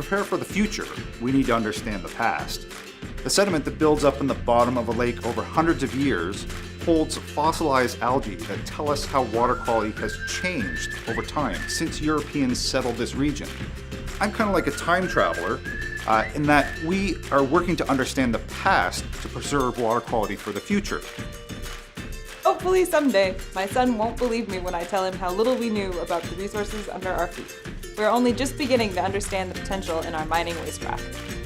prepare for the future, we need to understand the past. The sediment that builds up in the bottom of a lake over hundreds of years holds fossilized algae that tell us how water quality has changed over time since Europeans settled this region. I'm kind of like a time traveler in that we are working to understand the past to preserve water quality for the future. Hopefully someday, my son won't believe me when I tell him how little we knew about the resources under our feet. We're only just beginning to understand the potential in our mining waste rock.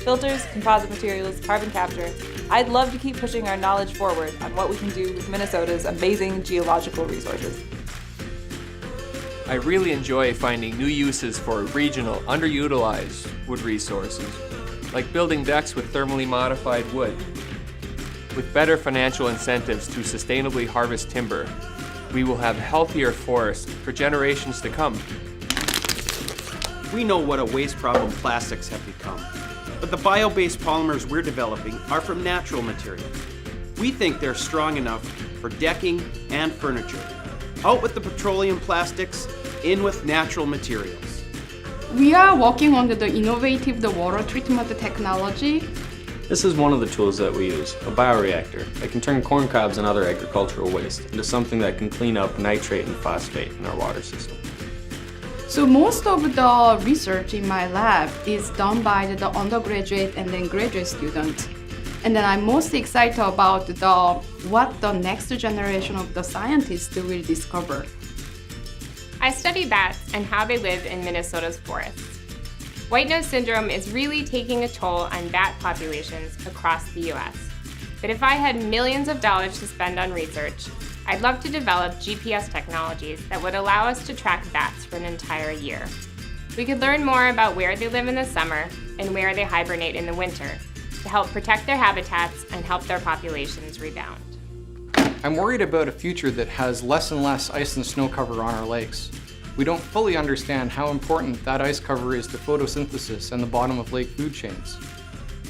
Filters, composite materials, carbon capture. I'd love to keep pushing our knowledge forward on what we can do with Minnesota's amazing geological resources. I really enjoy finding new uses for regional, underutilized wood resources, like building decks with thermally modified wood. With better financial incentives to sustainably harvest timber, we will have healthier forests for generations to come. We know what a waste problem plastics have become, but the bio-based polymers we're developing are from natural materials. We think they're strong enough for decking and furniture. Out with the petroleum plastics, in with natural materials. We are working on the innovative water treatment technology. This is one of the tools that we use, a bioreactor that can turn corn cobs and other agricultural waste into something that can clean up nitrate and phosphate in our water system. So most of the research in my lab is done by the undergraduate and then graduate students. And then I'm most excited about what the next generation of the scientists will discover. I study bats and how they live in Minnesota's forests. White nose syndrome is really taking a toll on bat populations across the US. But if I had millions of dollars to spend on research, I'd love to develop GPS technologies that would allow us to track bats for an entire year. We could learn more about where they live in the summer and where they hibernate in the winter to help protect their habitats and help their populations rebound. I'm worried about a future that has less and less ice and snow cover on our lakes. We don't fully understand how important that ice cover is to photosynthesis and the bottom of lake food chains.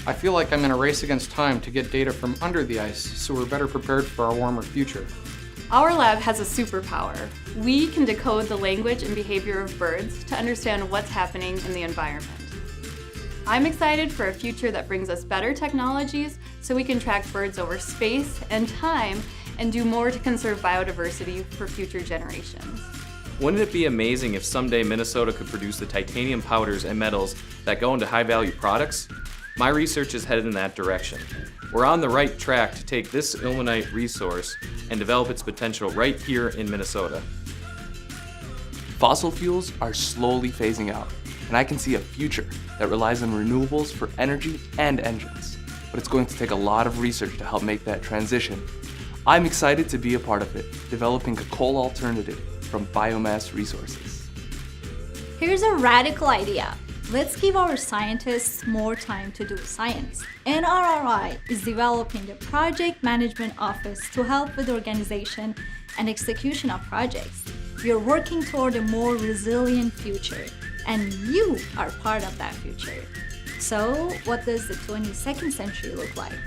I feel like I'm in a race against time to get data from under the ice so we're better prepared for our warmer future. Our lab has a superpower. We can decode the language and behavior of birds to understand what's happening in the environment. I'm excited for a future that brings us better technologies so we can track birds over space and time and do more to conserve biodiversity for future generations. Wouldn't it be amazing if someday Minnesota could produce the titanium powders and metals that go into high-value products? My research is headed in that direction. We're on the right track to take this ilmenite resource and develop its potential right here in Minnesota. Fossil fuels are slowly phasing out, and I can see a future that relies on renewables for energy and engines. But it's going to take a lot of research to help make that transition. I'm excited to be a part of it, developing a coal alternative from biomass resources. Here's a radical idea. Let's give our scientists more time to do science. NRRI is developing the Project Management Office to help with organization and execution of projects. We are working toward a more resilient future, and you are part of that future. So, what does the 22nd century look like?